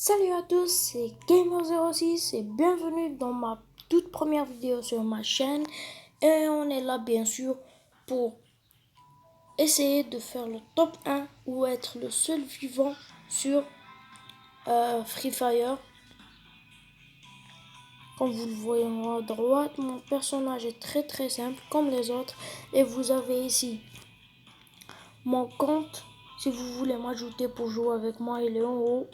Salut à tous, c'est Gamer06 et bienvenue dans ma toute première vidéo sur ma chaîne. Et on est là bien sûr pour essayer de faire le top 1 ou être le seul vivant sur Free Fire. Comme vous le voyez en haut à droite, mon personnage est très simple comme les autres. Et vous avez ici mon compte. Si vous voulez m'ajouter pour jouer avec moi, il est en haut.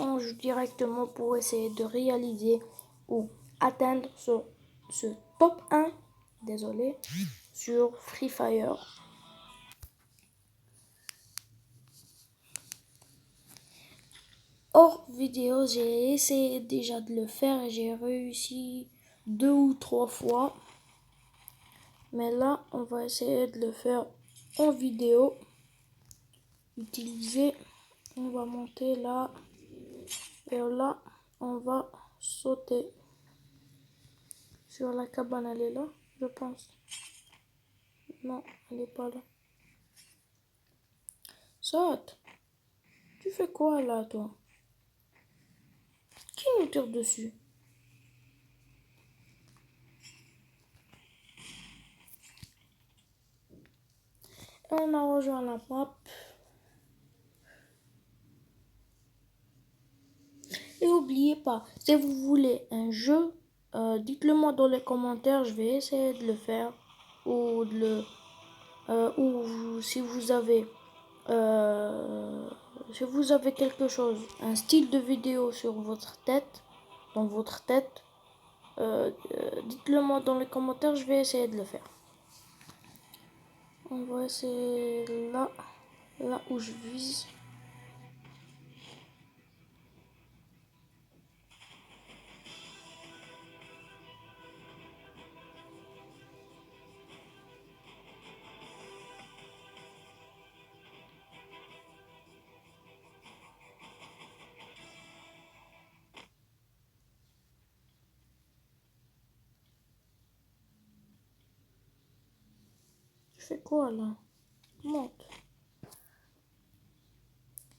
On joue directement pour essayer de réaliser ou atteindre ce top 1, désolé, sur Free Fire. Hors vidéo, j'ai essayé déjà de le faire et j'ai réussi 2 ou 3 fois. Mais là, on va essayer de le faire en vidéo. Utiliser, on va monter là et là, on va sauter sur la cabane. Elle est là, je pense. Non, elle n'est pas là. Saute. Tu fais quoi là, toi? Qui nous tire dessus? Et on a rejoint la map. Et n'oubliez pas, si vous voulez un jeu, dites-le moi dans les commentaires. Je vais essayer de le faire. Ou de le, si vous avez, quelque chose, un style de vidéo sur votre tête, dans votre tête, dites-le moi dans les commentaires. Je vais essayer de le faire. On va essayer là où je vise. Je fais quoi là? Monte.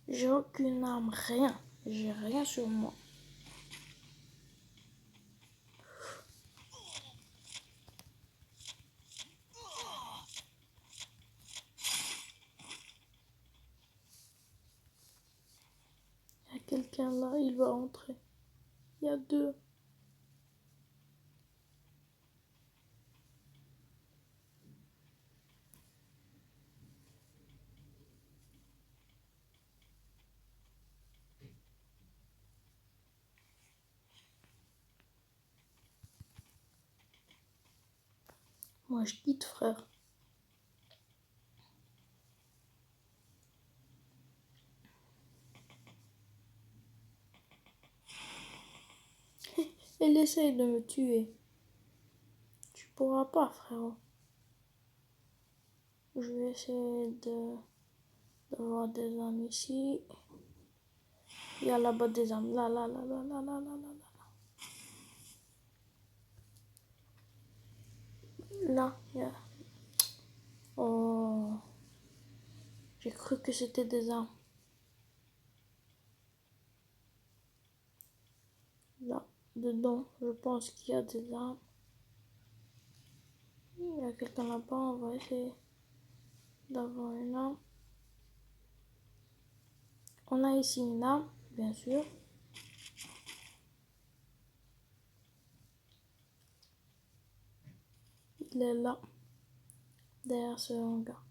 J'ai aucune arme, rien. J'ai rien sur moi. Il y a quelqu'un là, il va entrer. Il y a deux. Moi je quitte, frère. Elle essaye de me tuer. Tu pourras pas, frérot. Je vais essayer d'avoir des armes ici. Il y a là-bas des armes. Là. Là, il y a... Oh. J'ai cru que c'était des armes. Là, dedans, je pense qu'il y a des armes. Il y a quelqu'un là-bas, on va essayer d'avoir une arme. On a ici une arme, bien sûr. Il est là, derrière ce hangar.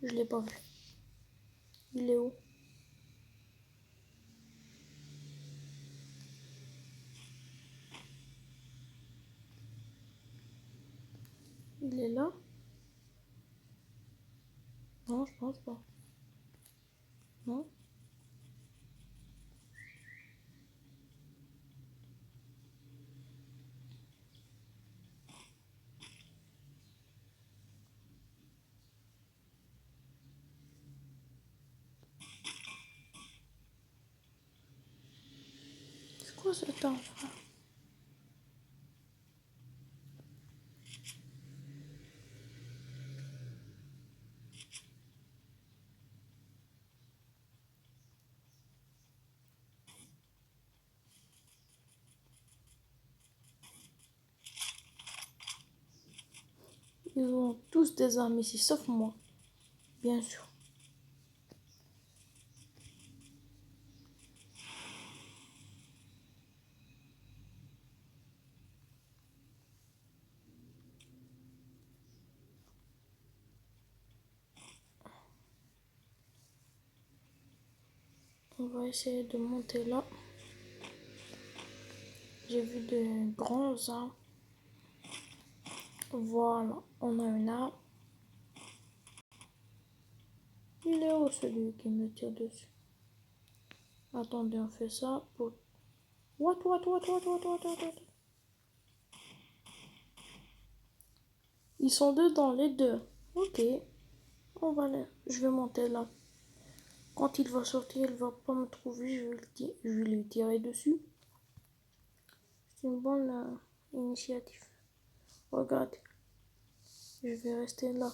Je l'ai pas vu. Il est où? Il est là? Non, je pense pas. Non? quoi ce temps, frère? Ils ont tous des armes ici, sauf moi, bien sûr. On va essayer de monter là. J'ai vu de grands arbres. Voilà, on a une arme. Il est où celui qui me tire dessus? Attendez, on fait ça pour... What? Ils sont dedans, les deux. Ok, on va aller. Je vais monter là. Quand il va sortir, il va pas me trouver. Je vais lui tirer dessus. C'est une bonne initiative. Regardez, je vais rester là.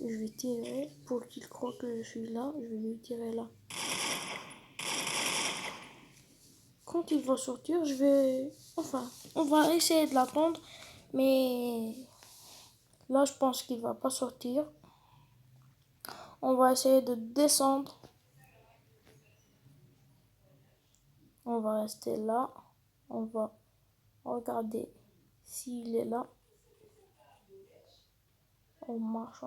Je vais tirer pour qu'il croie que je suis là. Je vais lui tirer là. Quand il va sortir, je vais... Enfin, on va essayer de l'attendre. Mais là, je pense qu'il va pas sortir. On va essayer de descendre. On va rester là. On va regarder s'il est là. On marche.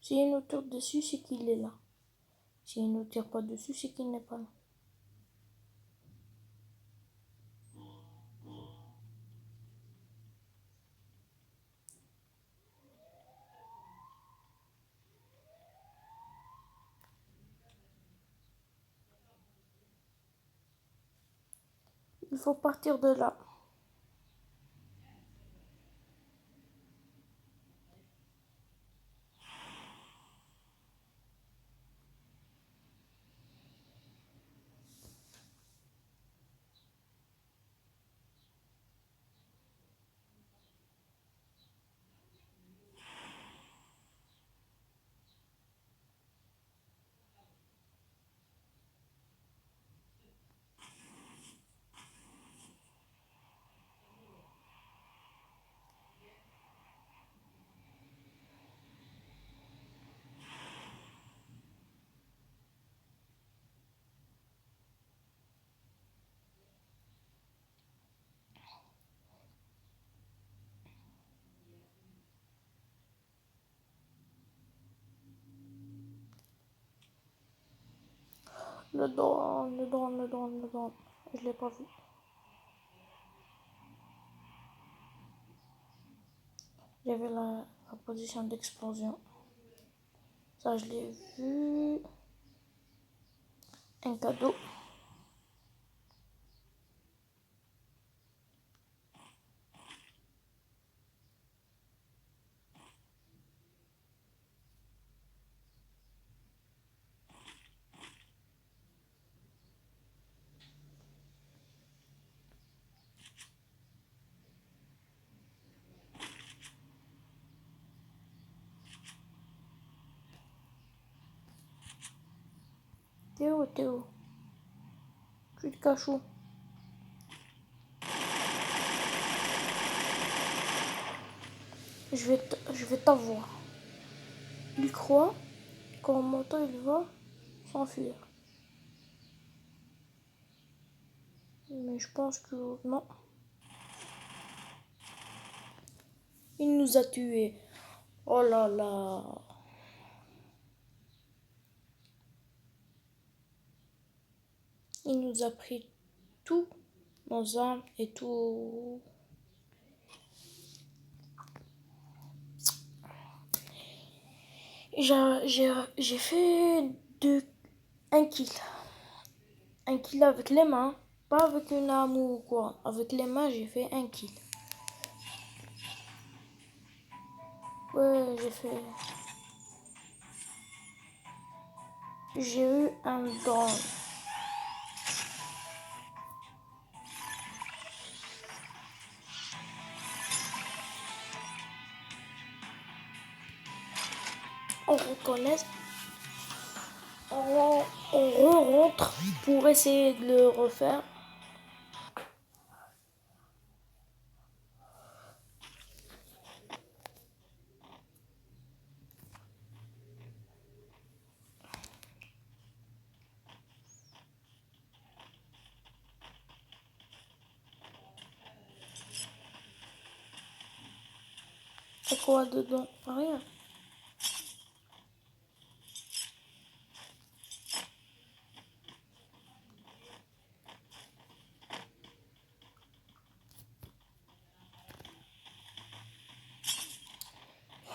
S'il nous tire dessus, c'est qu'il est là. S'il ne tire pas dessus, c'est qu'il n'est pas là. Il faut partir de là. Le drone. Je l'ai pas vu. J'avais la position d'explosion. Ça, je l'ai vu. Un cadeau. T'es où? Tu te caches où? Je vais t'avoir. Il croit qu'en montant, il va s'enfuir. Mais je pense que non. Il nous a tués. Oh là là. Il nous a pris tout, nos armes et tout. J'ai fait un kill. Un kill avec les mains. Pas avec une arme ou quoi. Avec les mains, j'ai fait un kill. Ouais, J'ai eu un drone. reconnaisse, on re-rentre pour essayer de le refaire. C'est quoi dedans? Rien.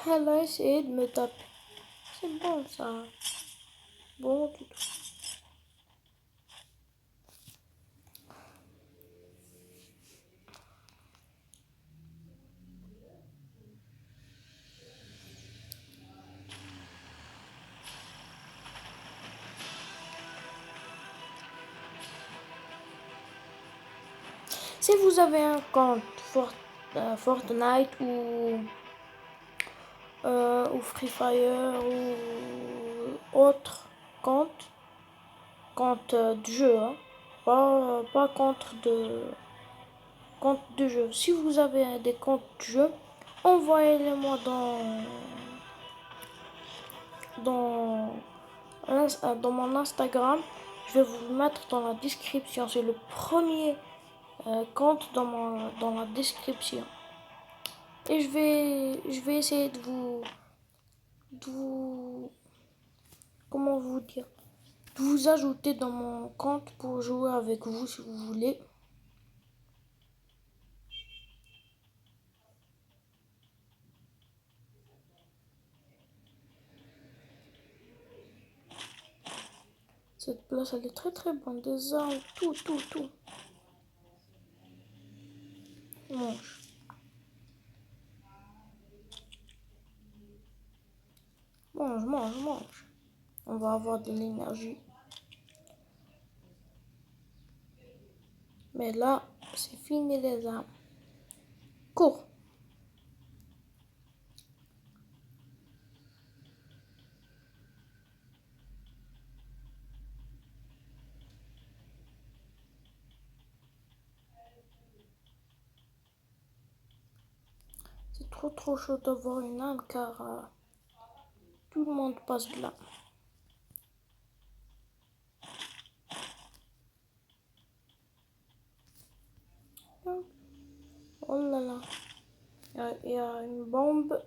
Elle a essayé de me taper. C'est bon ça. Bon du tout. Si vous avez un compte Fortnite ou Free Fire ou autre compte de jeu, hein, pas compte de jeu. Si vous avez des comptes de jeu, envoyez-les-moi dans, dans mon Instagram. Je vais vous le mettre dans la description. C'est le premier compte dans la description. Et je vais essayer de vous, comment vous dire, de vous ajouter dans mon compte pour jouer avec vous si vous voulez. Cette place, elle est très très bonne. Des armes, tout. Mange. Mange. On va avoir de l'énergie. Mais là, c'est fini les armes. Cours. C'est trop chaud d'avoir une arme car tout le monde passe de là. Oh là là. Il y a une bombe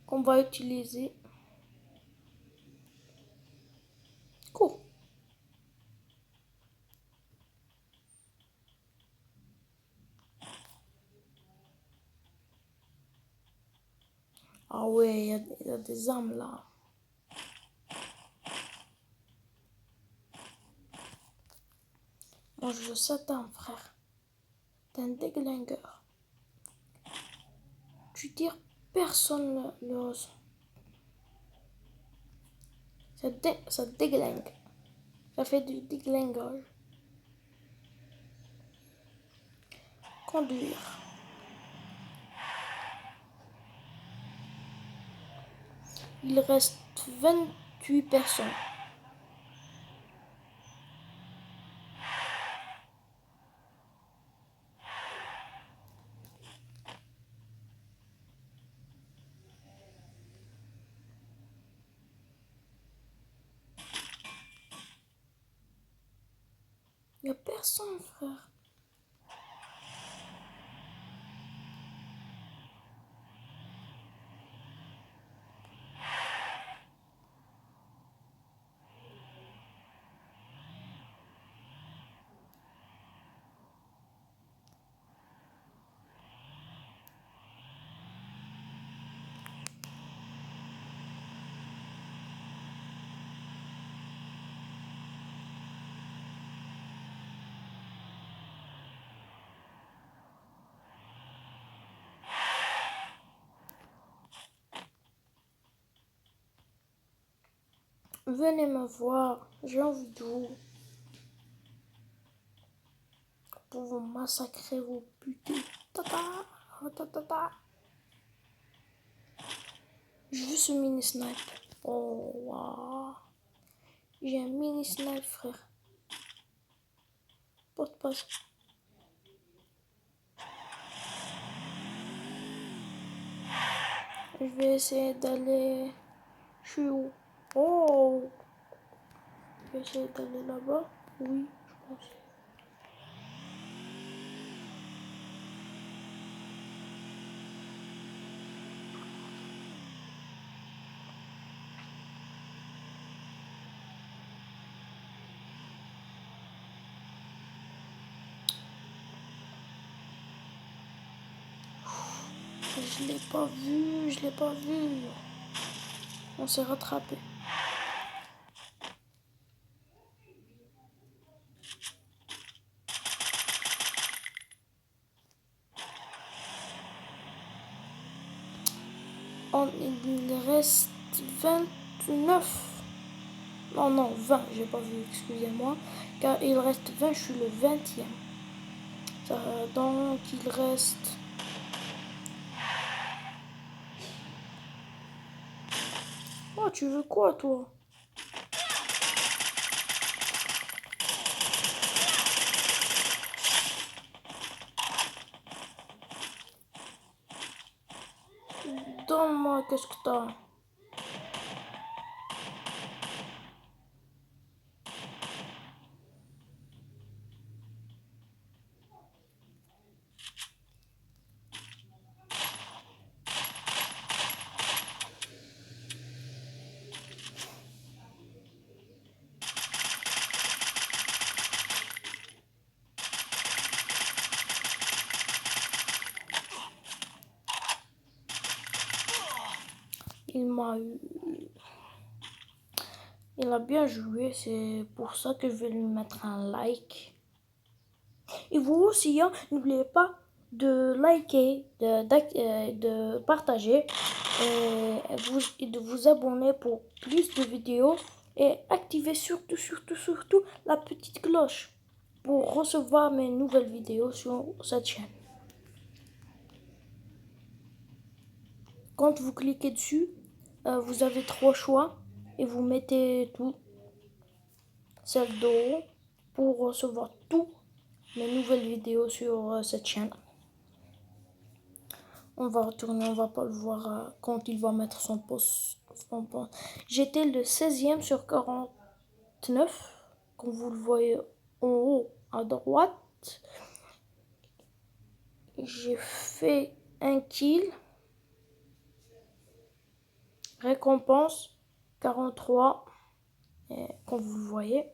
qu'on va utiliser. Cours. Ah ouais, il y a des armes là. Moi je veux cette arme, frère. T'es un déglingueur. Tu tires, personne le ressent. Ça déglingue. Ça fait du déglingage. Conduire. Il reste 28 personnes. Il n'y a personne, frère. Venez me voir. J'ai envie de vous. Pour vous massacrer, vous buter. Tata. Je veux ce mini snipe. Oh, waouh. J'ai un mini snipe, frère. Porte-passe. Je vais essayer d'aller... Je suis où? Oh! Je vais essayer d'aller là-bas. Oui, je pense. Je l'ai pas vu, je l'ai pas vu. On s'est rattrapé. Il reste 29. Non, non, 20, j'ai pas vu, excusez-moi. Car il reste 20, je suis le 20e. Donc il reste... Oh, tu veux quoi, toi? Donne-moi, qu'est-ce que t'as? Il m'a eu... Il a bien joué, c'est pour ça que je vais lui mettre un like. Et vous aussi, hein, n'oubliez pas de liker, de partager et de vous abonner pour plus de vidéos. Et activez surtout, surtout, surtout la petite cloche pour recevoir mes nouvelles vidéos sur cette chaîne. Quand vous cliquez dessus, vous avez 3 choix et vous mettez tout, celle d'en haut, pour recevoir toutes mes nouvelles vidéos sur cette chaîne. On va retourner, on va pas le voir quand il va mettre son post. J'étais le 16e sur 49, comme vous le voyez en haut à droite. J'ai fait un kill. Récompense 43, comme vous le voyez.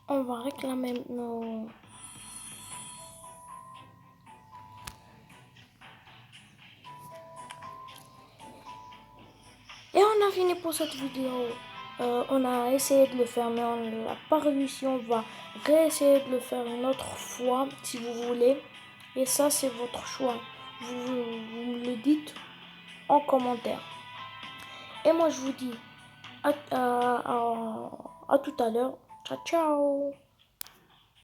On va réclamer nos... Et on a fini pour cette vidéo. On a essayé de le faire, mais on n'a pas réussi. On va réessayer de le faire une autre fois, si vous voulez. Et ça, c'est votre choix. Vous me le dites en commentaire. Et moi, je vous dis à tout à l'heure. Ciao, ciao.